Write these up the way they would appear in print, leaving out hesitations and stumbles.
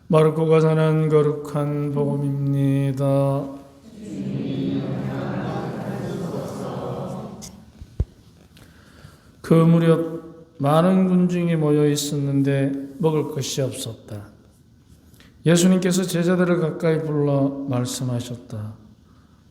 마르코가 전한 거룩한 복음입니다. 그 무렵 많은 군중이 모여 있었는데 먹을 것이 없었다. 예수님께서 제자들을 가까이 불러 말씀하셨다.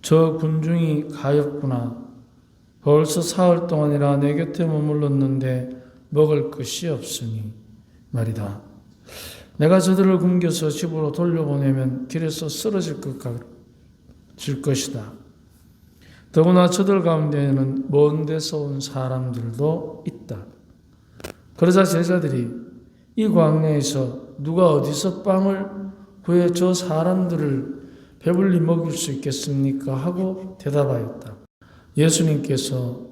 저 군중이 가엾구나. 벌써 사흘 동안이나 내 곁에 머물렀는데 먹을 것이 없으니 말이다. 내가 저들을 굶겨서 집으로 돌려보내면 길에서 쓰러질 것이다. 더구나 저들 가운데에는 먼 데서 온 사람들도 있다. 그러자 제자들이 이 광야에서 누가 어디서 빵을 구해 저 사람들을 배불리 먹일 수 있겠습니까? 하고 대답하였다. 예수님께서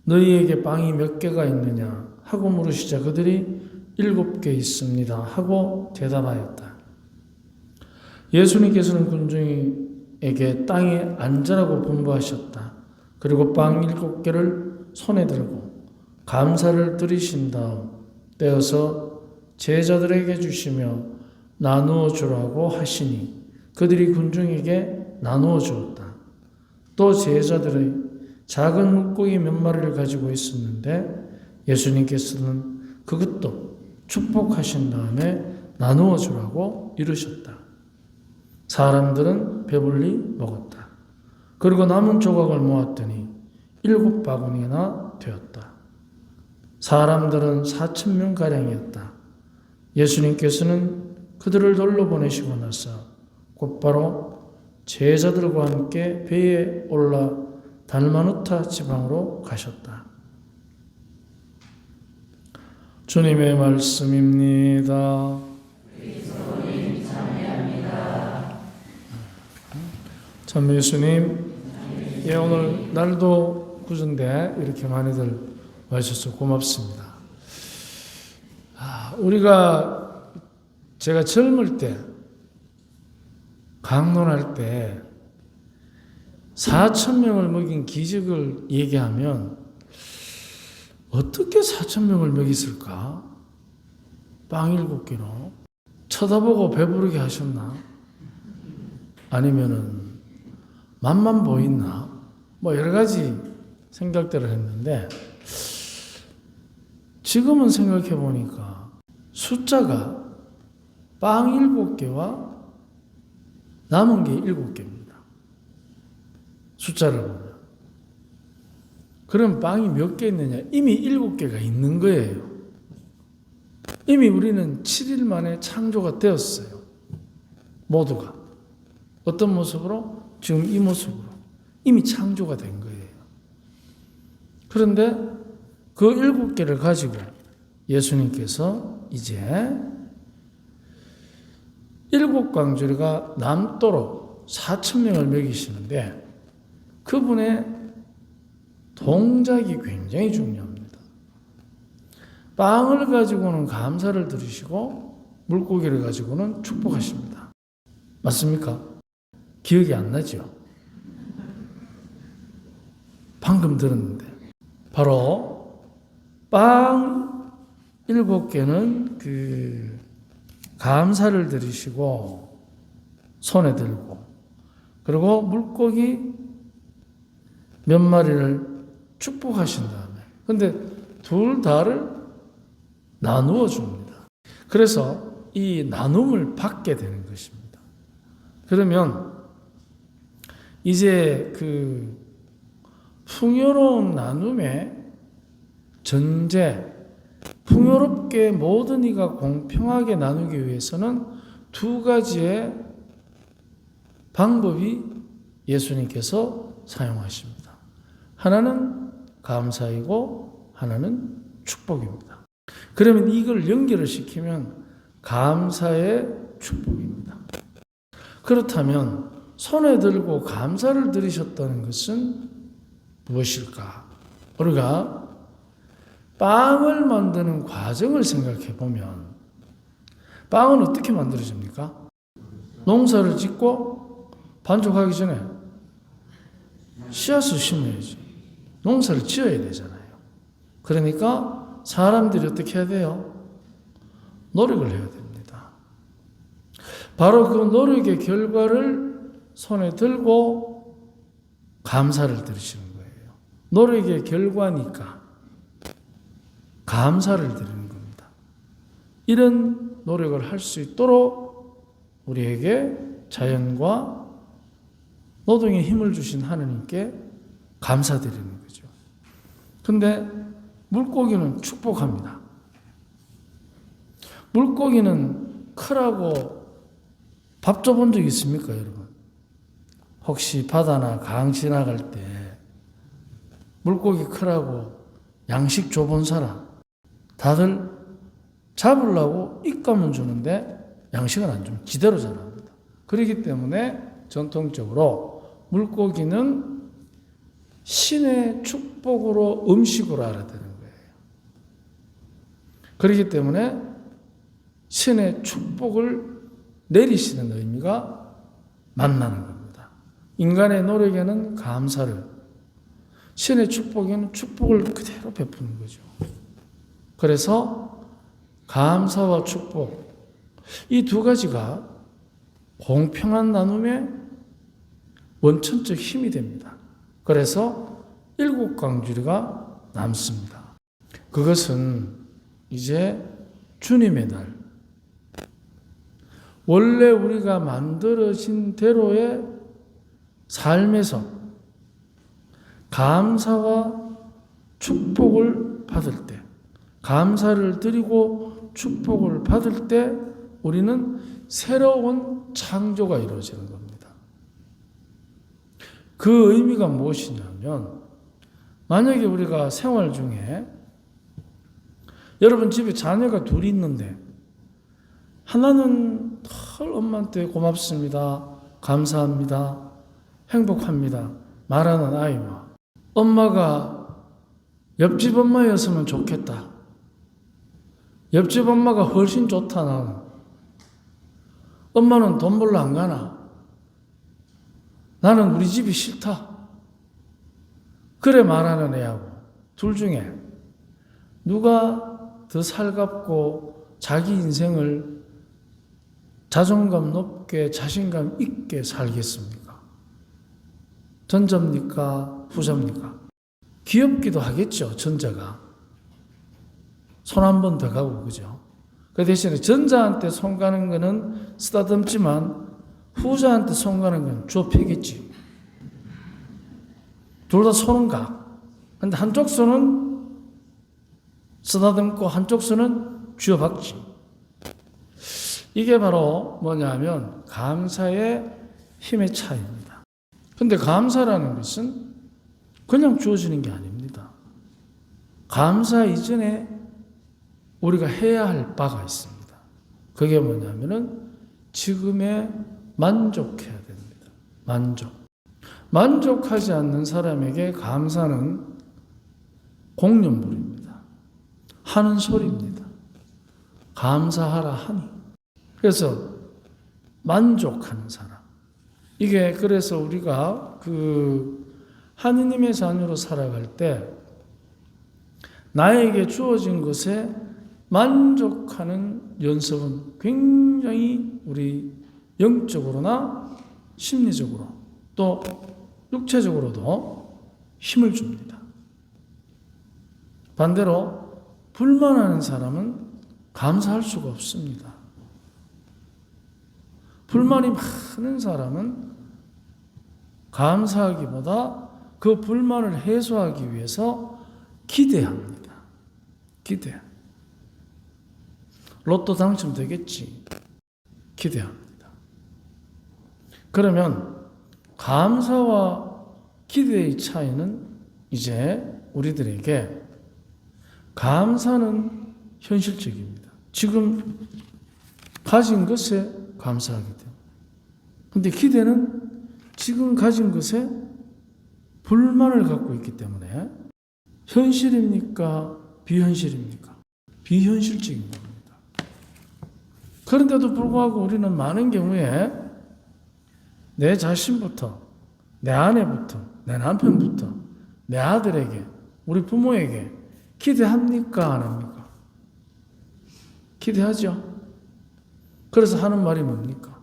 너희에게 빵이 몇 개가 있느냐? 하고 물으시자 그들이 7개 있습니다. 하고 대답하였다. 예수님께서는 군중에게 땅에 앉으라고 분부하셨다. 그리고 빵 7개를 손에 들고 감사를 드리신 다음 떼어서 제자들에게 주시며 나누어 주라고 하시니 그들이 군중에게 나누어 주었다. 또 제자들의 작은 물고기 몇 마리를 가지고 있었는데 예수님께서는 그것도 축복하신 다음에 나누어 주라고 이르셨다. 사람들은 배불리 먹었다. 그리고 남은 조각을 모았더니 7바구니나 되었다. 사람들은 4,000명가량이었다. 예수님께서는 그들을 돌려보내시고 나서 곧바로 제자들과 함께 배에 올라 달마누타 지방으로 가셨다. 주님의 말씀입니다. 참 예수님, 예, 오늘 날도 구준데 이렇게 많이들 와주셔서 고맙습니다. 제가 젊을 때, 강론할 때 4,000명을 먹인 기적을 얘기하면 어떻게 4,000명을 먹였을까? 빵 7개로 쳐다보고 배부르게 하셨나? 아니면은 맛만 보였나? 뭐 여러 가지 생각들을 했는데 지금은 생각해 보니까 숫자가 빵 7개와 남은 게 7개입니다. 숫자를 보면. 그럼 빵이 몇 개 있느냐? 이미 7개가 있는 거예요. 이미 우리는 7일 만에 창조가 되었어요. 모두가. 어떤 모습으로? 지금 이 모습으로. 이미 창조가 된 거예요. 그런데 그 7개를 가지고 예수님께서 이제 7광주리가 남도록 4,000명을 먹이시는데 그분의 동작이 굉장히 중요합니다. 빵을 가지고는 감사를 드리시고 물고기를 가지고는 축복하십니다. 맞습니까? 기억이 안 나죠? 방금 들었는데 바로 빵 7개는 감사를 드리시고 손에 들고 그리고 물고기 몇 마리를 축복하신 다음에 근데 둘 다를 나누어 줍니다. 그래서 이 나눔을 받게 되는 것입니다. 그러면 이제 풍요로운 나눔의 전제, 풍요롭게 모든 이가 공평하게 나누기 위해서는 2가지의 방법이 예수님께서 사용하십니다. 하나는 감사이고 하나는 축복입니다. 그러면 이걸 연결을 시키면 감사의 축복입니다. 그렇다면 손에 들고 감사를 드리셨다는 것은 무엇일까? 우리가 빵을 만드는 과정을 생각해 보면 빵은 어떻게 만들어집니까? 농사를 짓고 반죽하기 전에 씨앗을 심어야지. 농사를 지어야 되잖아요. 그러니까 사람들이 어떻게 해야 돼요? 노력을 해야 됩니다. 바로 그 노력의 결과를 손에 들고 감사를 드리시는 거예요. 노력의 결과니까 감사를 드리는 겁니다. 이런 노력을 할 수 있도록 우리에게 자연과 노동에 힘을 주신 하느님께 감사드리는 거죠. 근데 물고기는 축복합니다. 물고기는 크라고 밥 줘본 적 있습니까, 여러분? 혹시 바다나 강 지나갈 때 물고기 크라고 양식 줘본 사람? 다들 잡으려고 입감은 주는데 양식은 안 주면 지대로 자랍니다. 그렇기 때문에 전통적으로 물고기는 신의 축복으로 음식으로 알아듣는 거예요. 그렇기 때문에 신의 축복을 내리시는 의미가 만나는 겁니다. 인간의 노력에는 감사를, 신의 축복에는 축복을 그대로 베푸는 거죠. 그래서 감사와 축복, 이 두 가지가 공평한 나눔의 원천적 힘이 됩니다. 그래서 일곱 강주리가 남습니다. 그것은 이제 주님의 날, 원래 우리가 만들어진 대로의 삶에서 감사와 축복을 받을 때, 감사를 드리고 축복을 받을 때 우리는 새로운 창조가 이루어지는 겁니다. 그 의미가 무엇이냐면, 만약에 우리가 생활 중에 여러분 집에 자녀가 둘이 있는데 하나는 털 엄마한테 고맙습니다, 감사합니다, 행복합니다 말하는 아이와 엄마가 옆집 엄마였으면 좋겠다, 옆집 엄마가 훨씬 좋다, 나는 엄마는 돈 벌러 안 가나, 나는 우리 집이 싫다, 그래 말하는 애하고 둘 중에 누가 더 살갑고 자기 인생을 자존감 높게 자신감 있게 살겠습니까? 전자입니까? 후자입니까? 귀엽기도 하겠죠, 전자가. 손 한 번 더 가고, 그죠? 그 대신에 전자한테 손 가는 거는 쓰다듬지만 후자한테 손 가는 건 좁히겠지. 둘 다 손은 가. 근데 한쪽 손은 쓰다듬고 한쪽 손은 쥐어박지. 이게 바로 뭐냐면 감사의 힘의 차이입니다. 근데 감사라는 것은 그냥 주어지는 게 아닙니다. 감사 이전에 우리가 해야 할 바가 있습니다. 그게 뭐냐면은 지금에 만족해야 됩니다. 만족하지 않는 사람에게 감사는 공연물입니다. 하는 소리입니다. 감사하라 하니. 그래서 만족하는 사람. 이게 그래서 우리가 하느님의 자녀로 살아갈 때 나에게 주어진 것에 만족하는 연습은 굉장히 우리 영적으로나 심리적으로 또 육체적으로도 힘을 줍니다. 반대로 불만하는 사람은 감사할 수가 없습니다. 불만이 많은 사람은 감사하기보다 그 불만을 해소하기 위해서 기대합니다. 기대. 로또 당첨되겠지. 기대합니다. 그러면 감사와 기대의 차이는 이제 우리들에게 감사는 현실적입니다. 지금 가진 것에 감사하게 돼요. 근데 기대는 지금 가진 것에 불만을 갖고 있기 때문에 현실입니까? 비현실입니까? 비현실적인 겁니다. 그런데도 불구하고 우리는 많은 경우에 내 자신부터, 내 아내부터, 내 남편부터, 내 아들에게, 우리 부모에게 기대합니까? 안 합니까? 기대하죠. 그래서 하는 말이 뭡니까?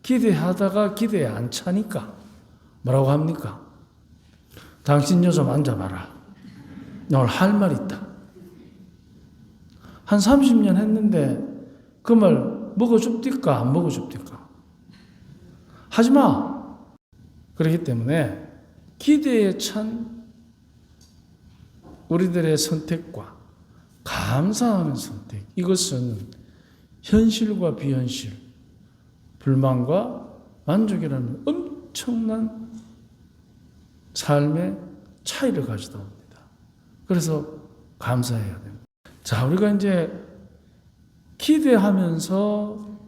기대하다가 기대에 안 차니까 뭐라고 합니까? 당신 요 좀 앉아봐라. 나 오늘 할 말 있다. 한 30년 했는데 그 말 먹어줍디까 안 먹어줍디까? 하지마. 그렇기 때문에 기대에 찬 우리들의 선택과 감사하는 선택, 이것은 현실과 비현실, 불만과 만족이라는 엄청난 삶의 차이를 가져다 옵니다. 그래서 감사해야 됩니다. 자, 우리가 이제 기대하면서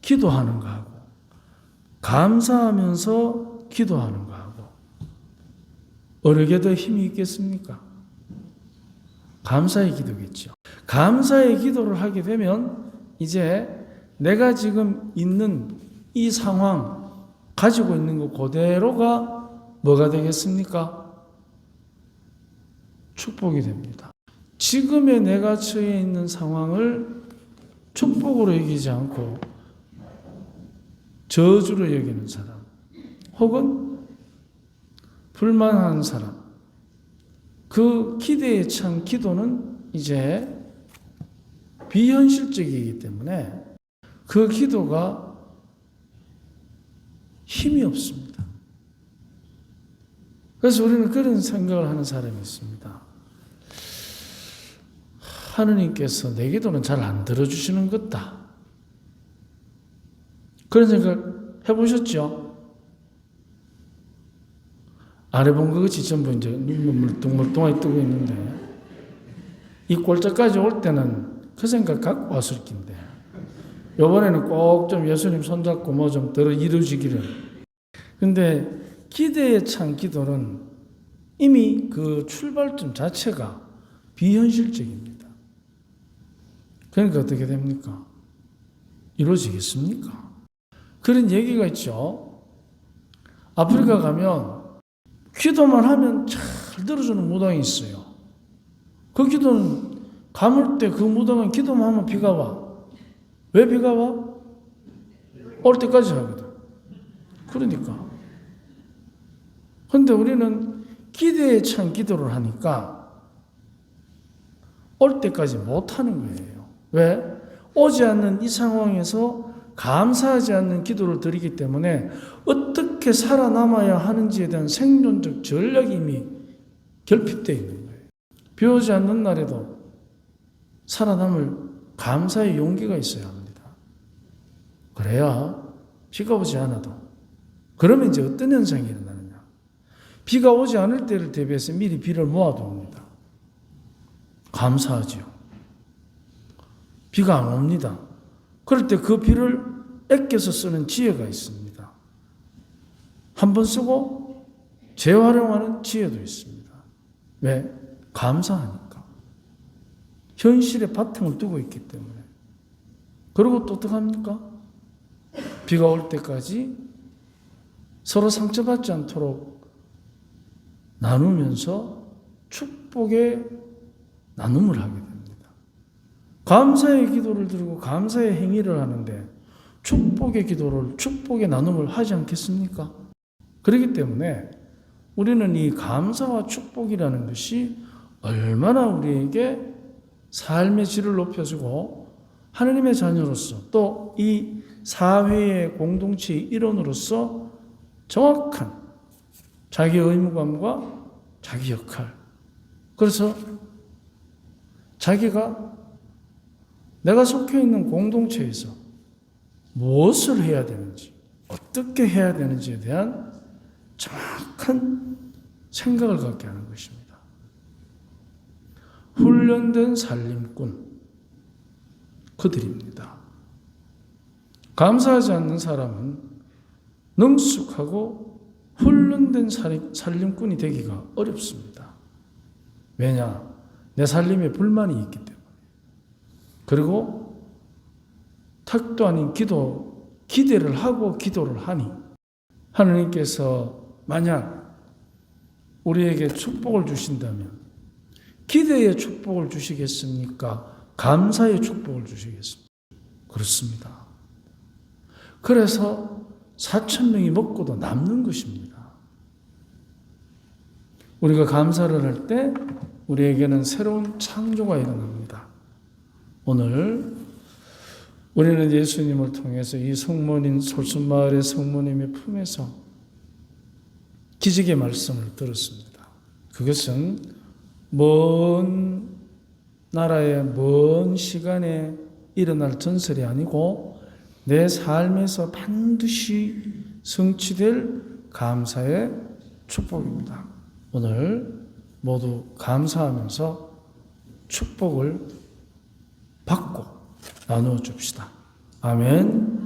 기도하는 거하고 감사하면서 기도하는 거하고 어느 게 더 힘이 있겠습니까? 감사의 기도겠죠. 감사의 기도를 하게 되면 이제 내가 지금 있는 이 상황, 가지고 있는 것 그대로가 뭐가 되겠습니까? 축복이 됩니다. 지금의 내가 처해 있는 상황을 축복으로 여기지 않고 저주로 여기는 사람, 혹은 불만하는 사람, 그 기대에 찬 기도는 이제 비현실적이기 때문에 그 기도가 힘이 없습니다. 그래서 우리는 그런 생각을 하는 사람이 있습니다. 하느님께서 내 기도는 잘 안 들어주시는 것 같다. 그런 생각 해보셨죠? 안 해본 것이 전부 이제 눈물 물뚱물뚱하게 뜨고 있는데 이 꼴짝까지 올 때는 그 생각 갖고 왔을 낀데 이번에는 꼭 좀 예수님 손잡고 뭐 좀 이루어지기를. 근데 기대에 찬 기도는 이미 그 출발점 자체가 비현실적입니다. 그러니까 어떻게 됩니까? 이루어지겠습니까? 그런 얘기가 있죠. 아프리카 가면 기도만 하면 잘 들어주는 무당이 있어요. 그 기도는 감을 때 그 무당은 기도만 하면 비가 와. 왜 비가 와? 올 때까지 하거든. 그러니까. 근데 우리는 기대에 찬 기도를 하니까 올 때까지 못 하는 거예요. 왜? 오지 않는 이 상황에서 감사하지 않는 기도를 드리기 때문에 어떻게 살아남아야 하는지에 대한 생존적 전략이 이미 결핍되어 있는 거예요. 비 오지 않는 날에도 살아남을 감사의 용기가 있어야 합니다. 그래야 비가 오지 않아도. 그러면 이제 어떤 현상이 일어나느냐. 비가 오지 않을 때를 대비해서 미리 비를 모아둡니다. 감사하지요. 비가 안 옵니다. 그럴 때 그 비를 아껴서 쓰는 지혜가 있습니다. 한 번 쓰고 재활용하는 지혜도 있습니다. 왜? 감사하니까. 현실에 바탕을 두고 있기 때문에. 그리고 또 어떡합니까? 비가 올 때까지 서로 상처받지 않도록 나누면서 축복의 나눔을 하게 됩니다. 감사의 기도를 드리고 감사의 행위를 하는데 축복의 기도를, 축복의 나눔을 하지 않겠습니까? 그렇기 때문에 우리는 이 감사와 축복이라는 것이 얼마나 우리에게 삶의 질을 높여주고 하느님의 자녀로서 또 이 사회의 공동체의 일원으로서 정확한 자기 의무감과 자기 역할, 그래서 자기가 내가 속해 있는 공동체에서 무엇을 해야 되는지, 어떻게 해야 되는지에 대한 정확한 생각을 갖게 하는 것입니다. 훈련된 살림꾼, 그들입니다. 감사하지 않는 사람은 능숙하고 훈련된 살림꾼이 되기가 어렵습니다. 왜냐? 내 살림에 불만이 있기 때문에. 그리고 택도 아닌 기대를 하고 기도를 하니 하느님께서 만약 우리에게 축복을 주신다면 기대의 축복을 주시겠습니까? 감사의 축복을 주시겠습니까? 그렇습니다. 그래서 4,000명이 먹고도 남는 것입니다. 우리가 감사를 할 때 우리에게는 새로운 창조가 일어납니다. 오늘 우리는 예수님을 통해서 이 성모님, 솔순마을의 성모님의 품에서 기적의 말씀을 들었습니다. 그것은 먼 나라의 먼 시간에 일어날 전설이 아니고 내 삶에서 반드시 성취될 감사의 축복입니다. 오늘 모두 감사하면서 축복을 받고 나누어 줍시다. 아멘.